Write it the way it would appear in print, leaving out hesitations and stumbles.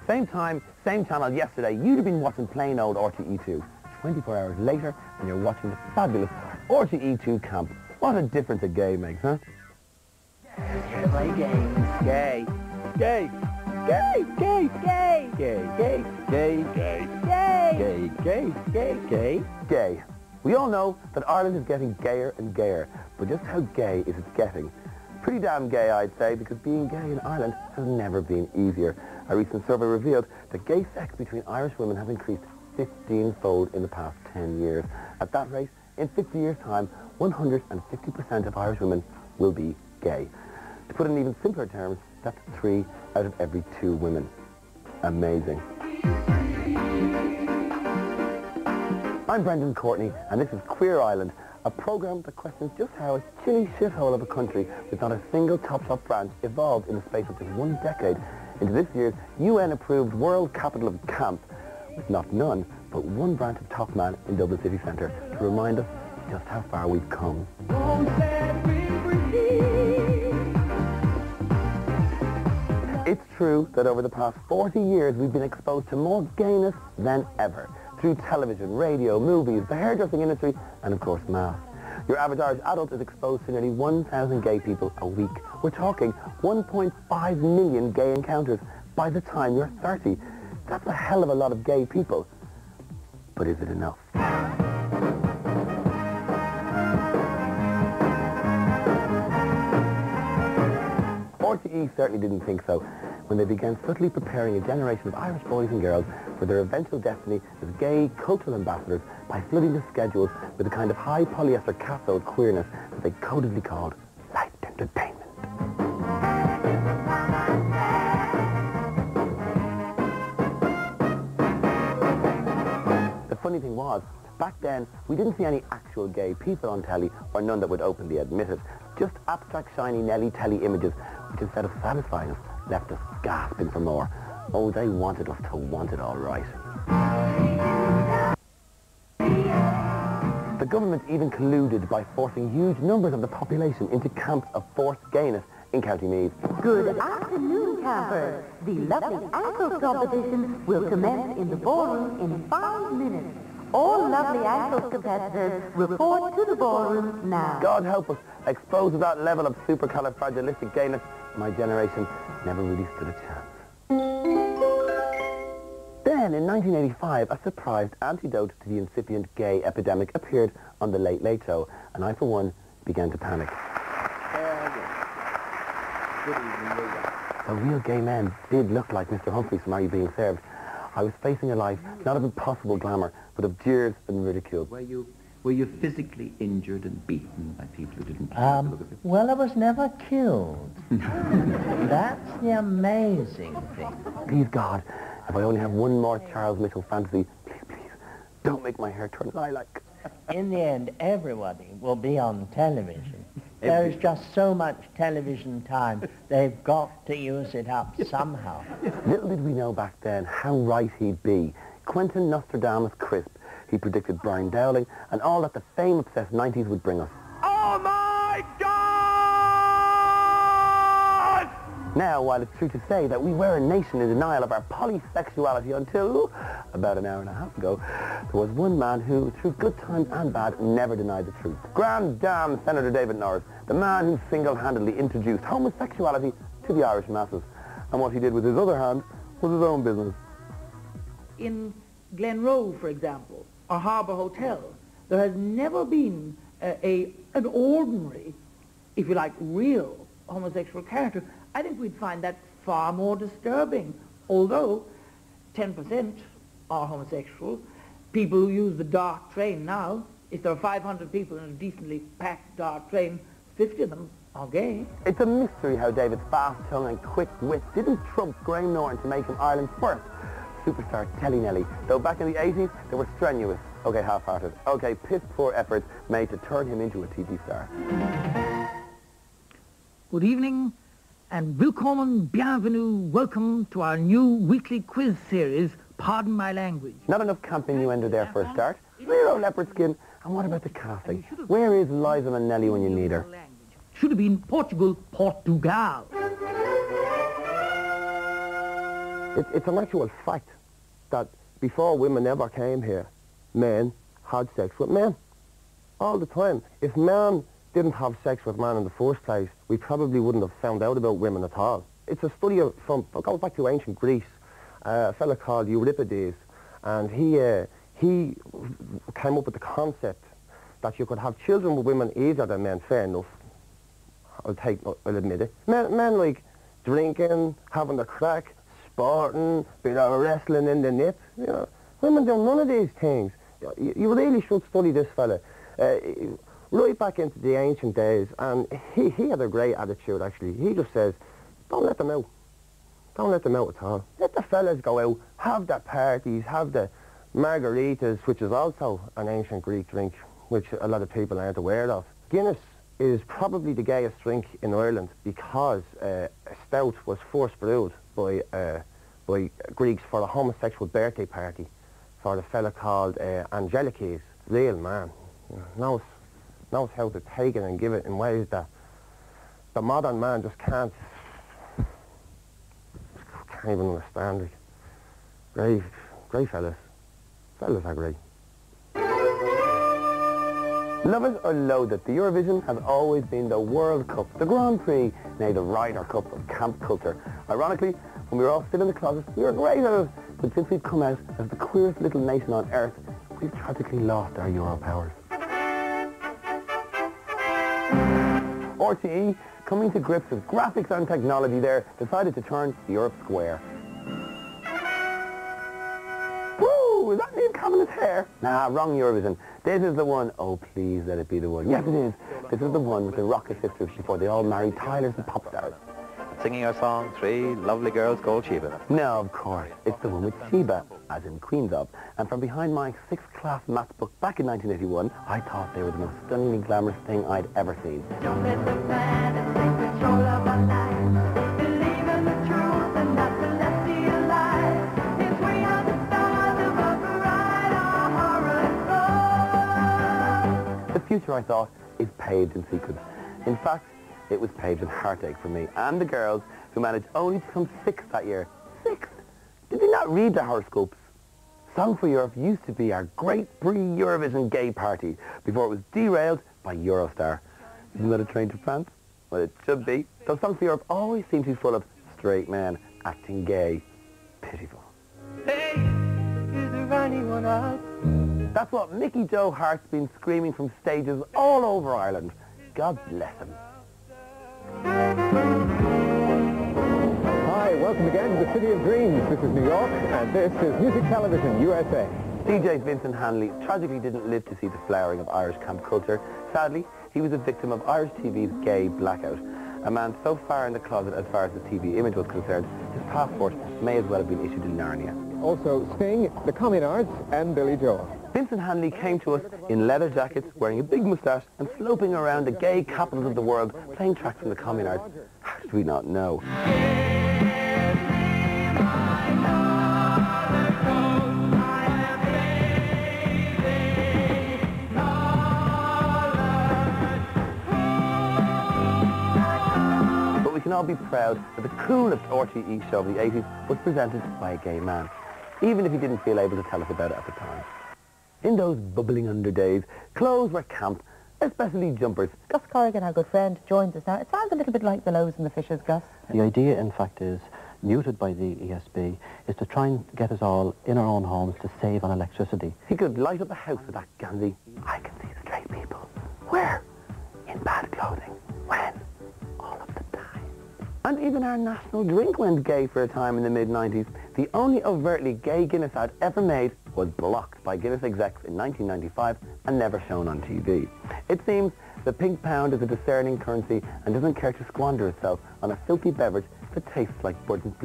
Same time, same channel yesterday, you'd have been watching plain old RTE2. 24 hours later, and you're watching the fabulous RTE2 camp. What a difference a gay makes, huh? Play games. Gay. Gay. Gay. Gay. Gay. Gay. Gay. Gay. Gay. Gay. Gay. Gay. Gay. Gay. We all know that Ireland is getting gayer and gayer, but just how gay is it getting? Pretty damn gay, I'd say, because being gay in Ireland has never been easier. A recent survey revealed that gay sex between Irish women has increased 15-fold in the past 10 years. At that rate, in 50 years' time, 150% of Irish women will be gay. To put it in even simpler terms, that's 3 out of every 2 women. Amazing. I'm Brendan Courtney, and this is Queer Island, a programme that questions just how a chilly shithole of a country with not a single top branch evolved in the space of just 1 decade into this year's UN-approved World Capital of Camp, with not none, but 1 branch of Top Man in Dublin City Centre to remind us just how far we've come. It's true that over the past 40 years we've been exposed to more gayness than ever, through television, radio, movies, the hairdressing industry, and of course math. Your average Irish adult is exposed to nearly 1,000 gay people a week. We're talking 1.5 million gay encounters by the time you're 30. That's a hell of a lot of gay people. But is it enough? RTE certainly didn't think so when they began subtly preparing a generation of Irish boys and girls for their eventual destiny as gay cultural ambassadors by flooding the schedules with a kind of high polyester cathode queerness that they codedly called light entertainment. The funny thing was, back then, we didn't see any actual gay people on telly, or none that would openly admit it. Just abstract, shiny Nelly telly images, which instead of satisfying us, left us gasping for more. Oh, they wanted us to want it all right. The government even colluded by forcing huge numbers of the population into camps of forced gayness in County Meath. Good afternoon, campers. The lovely ankle competition will commence in the ballroom in 5 minutes. All lovely ankle competitors report to the ballroom now. God help us, exposed to that level of supercalifragilistic gayness, my generation never really stood a chance. Then, in 1985, a surprised antidote to the incipient gay epidemic appeared on The Late Late Show, and I, for one, began to panic. Good evening, The real gay men did look like Mr. Humphreys from Are You Being Served? I was facing a life not of impossible glamour, but of jeers and ridicule. Were you physically injured and beaten by people who didn't like the look of it? Well, I was never killed. That's the amazing thing. Please, God, if I only have one more Charles Mitchell fantasy, please, don't make my hair turn lilac. In the end, everybody will be on television. There is just so much television time, they've got to use it up somehow. Little did we know back then how right he'd be. Quentin Nostradamus Crisp. He predicted Brian Dowling and all that the fame-obsessed 90s would bring us. Oh my God! Now, while it's true to say that we were a nation in denial of our polysexuality until about an hour and a half ago, there was one man who, through good times and bad, never denied the truth. Grand Dam Senator David Norris, the man who single-handedly introduced homosexuality to the Irish masses. And what he did with his other hand was his own business. In Glenroe, for example, or Harbour Hotel, there has never been an ordinary, if you like, real homosexual character. I think we'd find that far more disturbing, although 10% are homosexual. People who use the dark train now, if there are 500 people in a decently packed dark train, 50 of them are gay. It's a mystery how David's fast tongue and quick wit didn't trump Graham Norton to make him Ireland's first superstar Telly Nelly, though back in the 80s they were strenuous, okay, half-hearted, okay, piss-poor efforts made to turn him into a TV star. Good evening, and willkommen, bienvenue, welcome to our new weekly quiz series, Pardon My Language. Not enough camp innuendo there for a start. Zero leopard skin. And what about the casting? Where is Liza Minnelli when you need her? Should have been Portugal, Portugal. It's an actual fact that before women ever came here, men had sex with men all the time. If men didn't have sex with men in the first place, we probably wouldn't have found out about women at all. It's a study from, it goes back to ancient Greece, a fella called Euripides, and he came up with the concept that you could have children with women easier than men. Fair enough. I'll admit it. Men like drinking, having the crack, sporting, bit of wrestling in the nip. You know, women do none of these things. You really should study this fella. Right back into the ancient days, and he had a great attitude actually. He just says, don't let them out. Don't let them out at all. Let the fellas go out, have their parties, have the margaritas, which is also an ancient Greek drink, which a lot of people aren't aware of. Guinness is probably the gayest drink in Ireland because a stout was first brewed by Greeks for a homosexual birthday party for a fella called Angelikes. Real man, you know, knows how to take it and give it in ways that the modern man just can't even understand it. Great fellas. Fellas are great. Love it or loathe it, the Eurovision has always been the World Cup, the Grand Prix, nay the Ryder Cup of camp culture. Ironically, when we were all still in the closet, we were great at it, but since we've come out as the queerest little nation on earth, we've tragically lost our Euro powers. RTE, coming to grips with graphics and technology there, decided to turn Europe square. Woo! Is that Niamh Kavanagh's hair? Nah, wrong Eurovision. This is the one. Oh, please let it be the one. Yes, it is. This is the one with the Rocket Sisters before they all married Tylers and pop stars. Singing our song, Three Lovely Girls Called Sheba. No, of course. It's the one with Sheba, as in Queens of. And from behind my 6th class maths book back in 1981, I thought they were the most stunningly glamorous thing I'd ever seen. Don't let the planets take control of our lives. Believe in the truth and not celestial lies. It's we are the stars above the ride, our horror soul. The future, I thought, is paved in sequence. In fact, it was paved in heartache for me and the girls who managed only to come 6th that year. 6th? Did they not read the horoscopes? Song for Europe used to be our great pre-Eurovision gay party before it was derailed by Eurostar. Isn't that a train to France? Well, it should be. Though Song for Europe always seems to be full of straight men acting gay. Pitiful. Hey, is there anyone else? That's what Mickey Joe Hart's been screaming from stages all over Ireland. God bless him. Hi, welcome again to the City of Dreams. This is New York, and this is Music Television USA. DJ Vincent Hanley tragically didn't live to see the flowering of Irish camp culture. Sadly, he was a victim of Irish TV's gay blackout. A man so far in the closet as far as the TV image was concerned, his passport may as well have been issued in Narnia. Also Sting, the Communards, and Billy Joel. Vincent Hanley came to us in leather jackets, wearing a big moustache, and sloping around the gay capitals of the world, playing tracks from the Communards. How did we not know? But we can all be proud that the coolest RTE show of the 80s was presented by a gay man, even if he didn't feel able to tell us about it at the time. In those bubbling under days, clothes were camp, especially jumpers. Gus Corrigan, our good friend, joins us now. It sounds a little bit like the Loaves and the Fishers, Gus. The idea, in fact, is, neutered by the ESB, is to try and get us all in our own homes to save on electricity. He could light up a house with that Gandhi. I can see straight people. Where? In bad clothing. When? All of the time. And even our national drink went gay for a time in the mid-90s. The only overtly gay Guinness ad ever made was blocked by Guinness execs in 1995 and never shown on TV. It seems the pink pound is a discerning currency and doesn't care to squander itself on a filthy beverage that tastes like burnt